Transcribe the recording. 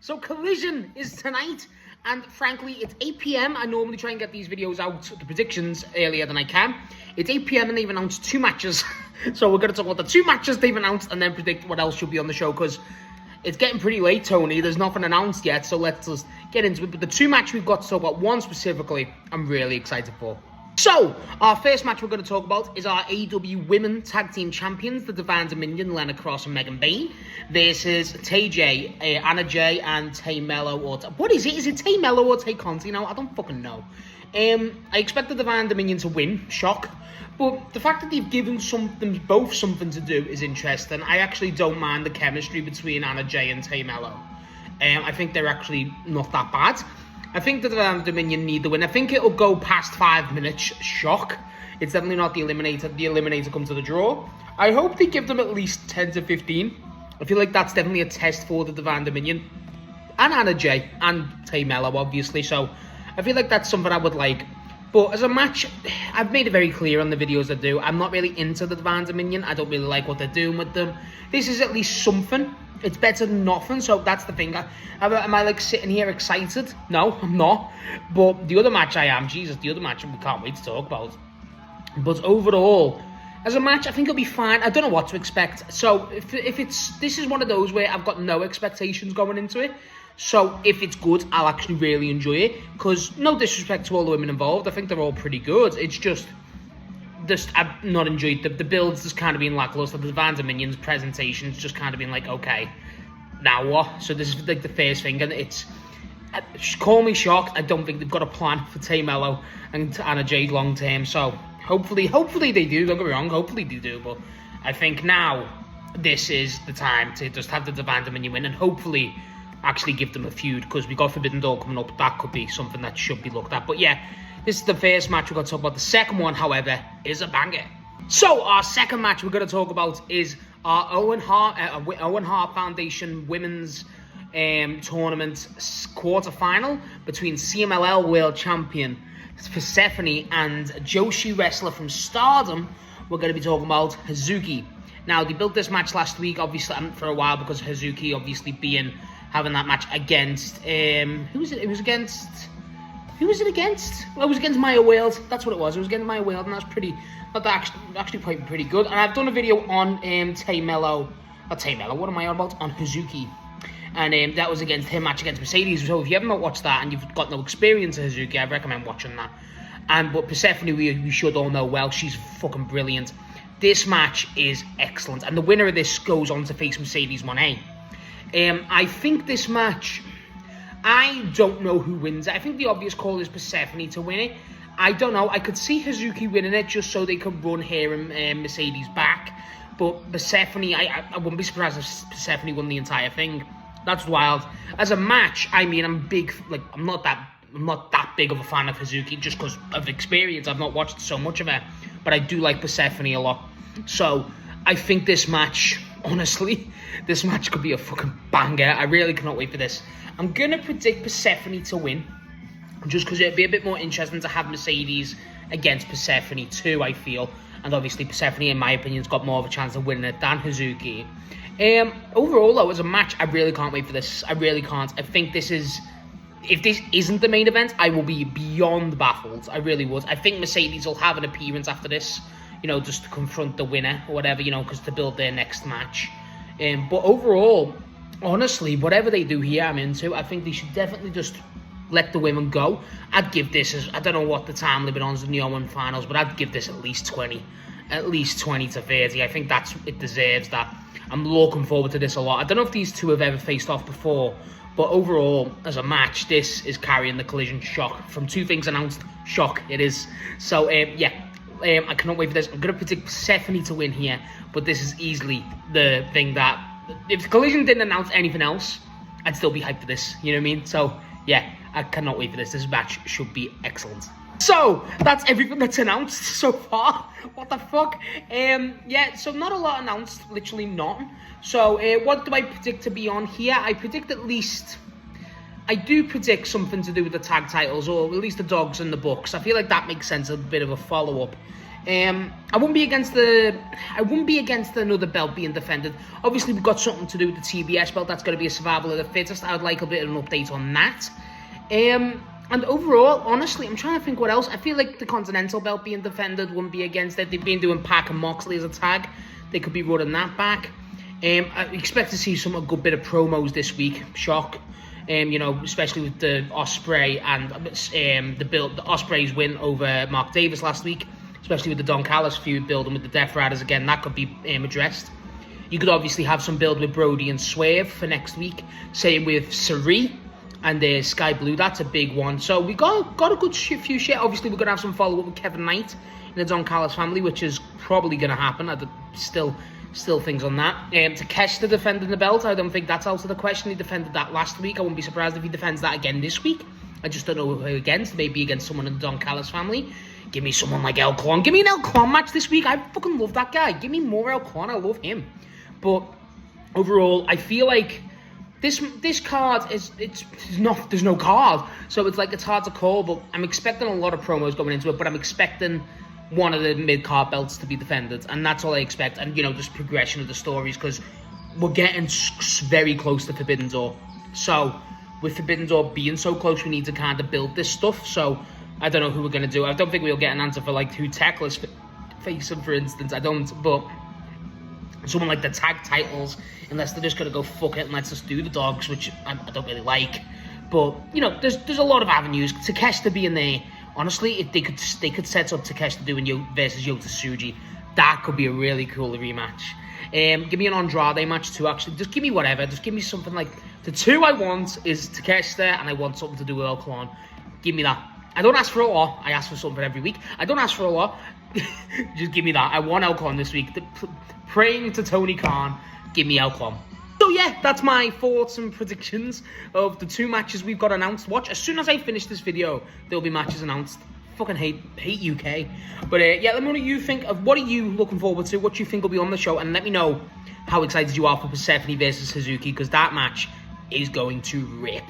So Collision is tonight, and frankly, it's 8 p.m. I normally try and get these videos out, the predictions, earlier than I can. It's 8 p.m. and they've announced 2 matches. So we're going to talk about the 2 matches they've announced and then predict what else should be on the show, because it's getting pretty late, Tony. There's nothing announced yet, so let's just get into it. But the 2 matches we've got to talk about, one specifically, I'm really excited for. So, our first match we're going to talk about is our AEW Women Tag Team Champions, the Divine Dominion, Lena, Kross, and Bayne. This is TayJay, Anna Jay, and Tay Melo. What is it? Is it Tay Melo or Tay Conti now? I don't fucking know. I expect the Divine Dominion to win. Shock. But the fact that they've given them both something to do is interesting. I actually don't mind the chemistry between Anna Jay and Tay Melo. I think they're actually not that bad. I think the Divine Dominion need the win. I think it'll go past 5 minutes. Shock. It's definitely not the Eliminator. The Eliminator comes to the draw. I hope they give them at least 10 to 15. I feel like that's definitely a test for the Divine Dominion. And Anna Jay. And Tay Melo, obviously. So, I feel like that's something I would like. But as a match, I've made it very clear on the videos I do. I'm not really into the Divine Dominion. I don't really like what they're doing with them. This is at least something. It's better than nothing, so that's the thing. Am I like sitting here excited? No, I'm not. But the other match I am. Jesus, the other match we can't wait to talk about. But overall, as a match, I think it'll be fine. I don't know what to expect. So this is one of those where I've got no expectations going into it. So if it's good, I'll actually really enjoy it. Because no disrespect to all the women involved, I think they're all pretty good. It's just I've not enjoyed the build's just kind of been lackluster. The Divine Dominion's presentation's just kind of been like, okay, now what? So this is like the first thing, and it's call me shocked. I don't think they've got a plan for Tay Melo and Anna Jay long term. So hopefully they do. Don't get me wrong, hopefully they do. But I think now this is the time to just have the Divine Dominion win and hopefully actually give them a feud, because we got Forbidden Door coming up. That could be something that should be looked at. But yeah, this is the first match we're going to talk about. The second one, however, is a banger. So, our second match we're going to talk about is our Owen Hart Foundation Women's Tournament quarterfinal between CMLL World Champion Persephone and Joshi wrestler from Stardom. We're going to be talking about Hazuki. Now, they built this match last week, obviously, for a while, because Hazuki obviously having that match against who was it? It was against. Who was it against? Well, it was against Maya Wales. That's what it was. It was against Maya Wales, and that's actually quite pretty good. And I've done a video on Tay Melo. Not Tay Melo. What am I on about? On Hazuki. And that was against him match against Mercedes. So if you haven't watched that and you've got no experience of Hazuki, I recommend watching that. But Persephone, we should all know well. She's fucking brilliant. This match is excellent, and the winner of this goes on to face Mercedes Mone. I think this match, I don't know who wins it. I think the obvious call is Persephone to win it. I don't know. I could see Hazuki winning it just so they could run her and Mercedes back. But Persephone, I wouldn't be surprised if Persephone won the entire thing. That's wild. As a match, I mean, I'm not that big of a fan of Hazuki just because of experience. I've not watched so much of her, but I do like Persephone a lot. So I think this match, honestly, this match could be a fucking banger. I really cannot wait for this. I'm going to predict Persephone to win, just because it'd be a bit more interesting to have Mercedes against Persephone too, I feel. And obviously Persephone, in my opinion, has got more of a chance of winning it than Hazuki. Overall, though, as a match, I really can't wait for this. I really can't. I think this is... If this isn't the main event, I will be beyond baffled. I really would. I think Mercedes will have an appearance after this, just to confront the winner or whatever, because to build their next match. But overall, honestly, whatever they do here, I'm into. I think they should definitely just let the women go. I'd give this, I don't know what the time limit on is in the Owen finals, but I'd give this at least 20. At least 20 to 30. I think it deserves that. I'm looking forward to this a lot. I don't know if these two have ever faced off before, but overall, as a match, this is carrying the Collision shock. From 2 things announced, shock it is. So, I cannot wait for this. I'm going to predict Persephone to win here, but this is easily the thing that... If Collision didn't announce anything else, I'd still be hyped for this. You know what I mean? So, yeah, I cannot wait for this. This match should be excellent. So, that's everything that's announced so far. What the fuck? So not a lot announced. Literally none. So, what do I predict to be on here? I do predict something to do with the tag titles, or at least the dogs and the Bucks. I feel like that makes sense, a bit of a follow-up. I wouldn't be against another belt being defended. Obviously, we've got something to do with the TBS belt. That's going to be a survival of the fittest. I would like a bit of an update on that. And overall, honestly, I'm trying to think what else. I feel like the Continental belt being defended wouldn't be against it. They've been doing Pac and Moxley as a tag. They could be running that back. I expect to see a good bit of promos this week. Shock. Especially with the Ospreay and the Ospreay's win over Mark Davis last week. Especially with the Don Callis feud building with the Death Riders again. That could be addressed. You could obviously have some build with Brody and Swerve for next week. Same with Sari and Sky Blue. That's a big one. So we got a good few shit. Obviously, we're going to have some follow-up with Kevin Knight in the Don Callis family, which is probably going to happen. Still things on that. Takeshita defending the belt, I don't think that's out of the question. He defended that last week. I wouldn't be surprised if he defends that again this week. I just don't know who against. Maybe against someone in the Don Callis family. Give me someone like El Clon. Give me an El Clon match this week. I fucking love that guy. Give me more El Clon. I love him. But overall, I feel like this card there's no card. So it's hard to call, but I'm expecting a lot of promos going into it, but I'm expecting one of the mid-card belts to be defended, and that's all I expect. And just progression of the stories, because we're getting very close to Forbidden Door. So with Forbidden Door being so close, we need to kind of build this stuff. So I don't know who we're going to do. I don't think we'll get an answer for who Tecla's facing, for instance. I don't, but someone like the tag titles, unless they're just going to go fuck it and let's just do the dogs, which I don't really like. But there's a lot of avenues. Takeshita being there, honestly, if they could set up Takeshita doing versus Yota Tsuji, that could be a really cool rematch. Give me an Andrade match too, actually. Just give me whatever. Just give me something like... The two I want is Takeshita, and I want something to do with El Clon. Give me that. I don't ask for a lot. I ask for something every week. I don't ask for a lot. Just give me that. I want El Clon this week. Praying to Tony Khan. Give me El Clon. So yeah, that's my thoughts and predictions of the two matches we've got announced. Watch, as soon as I finish this video, there'll be matches announced. Fucking hate UK. But yeah, let me know what you think of. What are you looking forward to? What do you think will be on the show? And let me know how excited you are for Persephone versus Hazuki, because that match is going to rip.